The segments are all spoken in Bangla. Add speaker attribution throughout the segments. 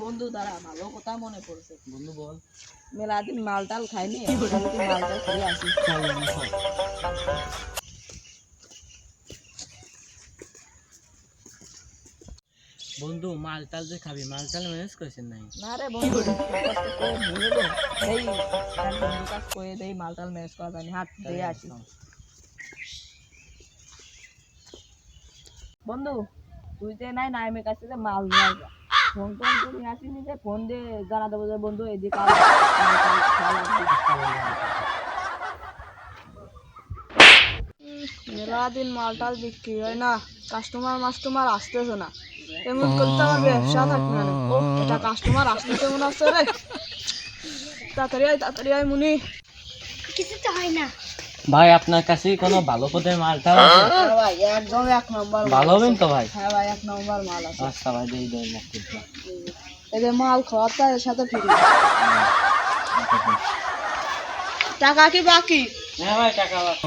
Speaker 1: বন্ধু দাঁড়া, ভালো কথা মনে পড়ছে।
Speaker 2: বন্ধু বল।
Speaker 1: মেলা দিন মালটাল খাইনি, মালটাল খেয়ে আসি।
Speaker 2: বন্ধু মালটাল যে খাবি, মালটাল ম্যানেজ করেছেন নাই?
Speaker 1: না রে বন্ধু, বন্ধু কাজ করে দেই, মালটাল ম্যানেজ করা জানি, হাত দিয়ে আসি। বন্ধু তুই যে নাই নাইমের কাছে যে মাল নিয়ে আসবা, ফোন টোন তো নিয়ে আসিনি, যে ফোন দিয়ে জানা দেবো যে বন্ধু এদিকে মেলা দিন মালটাল বিক্রি হয় না, কাস্টমার আসতেছে না, এমন করতে আমার ব্যবসা থাকবে না। ও এটা কাস্টমার আসতেছে মনে হচ্ছে রে, তাড়াতাড়ি আয় মুনি।
Speaker 3: কিছু তো হয় না
Speaker 2: ভাই, আপনার কাছে কোনো ভালো পদের মালটাল আছে?
Speaker 1: হ্যাঁ ভাই, একদম এক নম্বর
Speaker 2: ভালো হবেন তো ভাই?
Speaker 1: হ্যাঁ ভাই, এক নম্বর মাল আছে।
Speaker 2: আচ্ছা ভাই, দেই
Speaker 1: এই যে মাল খাওয়াটা এর সাথে ফ্রি। টাকা কি বাকি?
Speaker 2: হ্যাঁ ভাই, টাকা বাকি।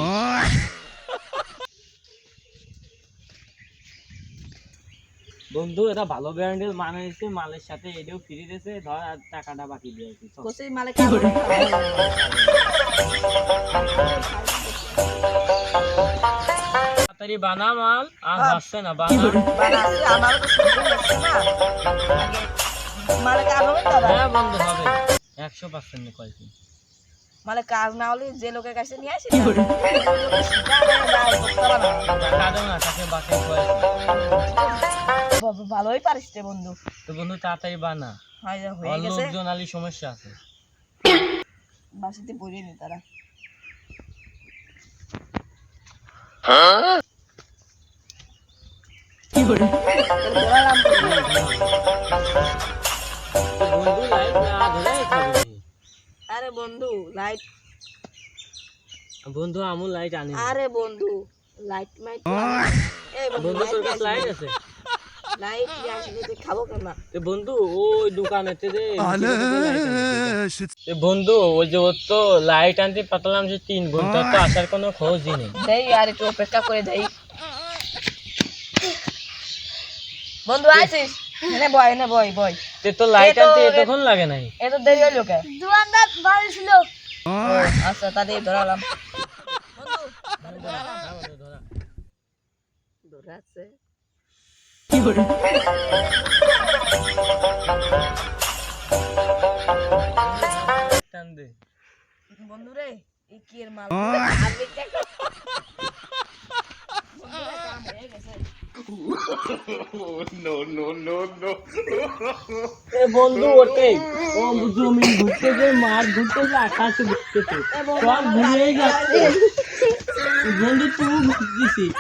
Speaker 2: বন্ধু এটা ভালো ব্র্যান্ডের মাল এসেছে, মালের সাথে এটাও ফ্রি দিয়েছে, ধর আর টাকাটা বাকি দিয়েছে।
Speaker 1: কোসি মালে কাজ
Speaker 2: তাড়াতাড়ি বানা মাল, আর আসছে না বানা।
Speaker 1: বানাছি, আমার তো সুযোগ হচ্ছে না। মালে কাজ হবে তো?
Speaker 2: হ্যাঁ বন্ধু, হবে 100% কয়েকদিন।
Speaker 1: মালে কাজ না হলে যে লোকের কাছে নিয়ে আসি
Speaker 2: টাকা দাও না, তাকে বাকি
Speaker 1: ভালোই পারিস রে বন্ধু।
Speaker 2: তো বন্ধু তাড়াতাড়ি বানা,
Speaker 1: হয়ে গেছে,
Speaker 2: লোকজন আলি সমস্যা আছে।
Speaker 1: বাসিতে পড়িয়ে নি তারা।
Speaker 2: বন্ধু লাইট না ধরে খাবি?
Speaker 1: আরে বন্ধু লাইট,
Speaker 2: বন্ধু আমু লাইট আনি।
Speaker 1: আরে বন্ধু লাইট মাইট, এই
Speaker 2: বন্ধু তোর কাছে লাইট আছে?
Speaker 1: লাইট নিয়ে আসলে তুই খাবো কেন?
Speaker 2: বন্ধু ওই দোকানেতে যে বন্ধু, ওই যে ওর তো লাইট আনতে পাঠালাম যে 3 ঘন্টা, তো আসার কোনো খোঁজই নেই।
Speaker 1: দেই আর একটু অপেক্ষা করে দেই। বন্ধু আইছিস? এনে বয়
Speaker 2: তে তো লাইট আনতে এতক্ষণ লাগে নাই?
Speaker 1: এত দেরি হইল কে?
Speaker 3: দোকানদার ভালো ছিল।
Speaker 1: আচ্ছা তাদের ধরালাম। ধরাচ্ছে কি করে?
Speaker 2: টান দে
Speaker 1: বন্ধু রে, এই কি এর মাল?
Speaker 2: বন্ধু ওতে ও জমি ঘুরতে যে মাঠ ঘুরতে যে আকাশে ঘুরতেছে, সব ঘুরেই যাচ্ছে। বন্ধু তুই ঘুরতেছিস।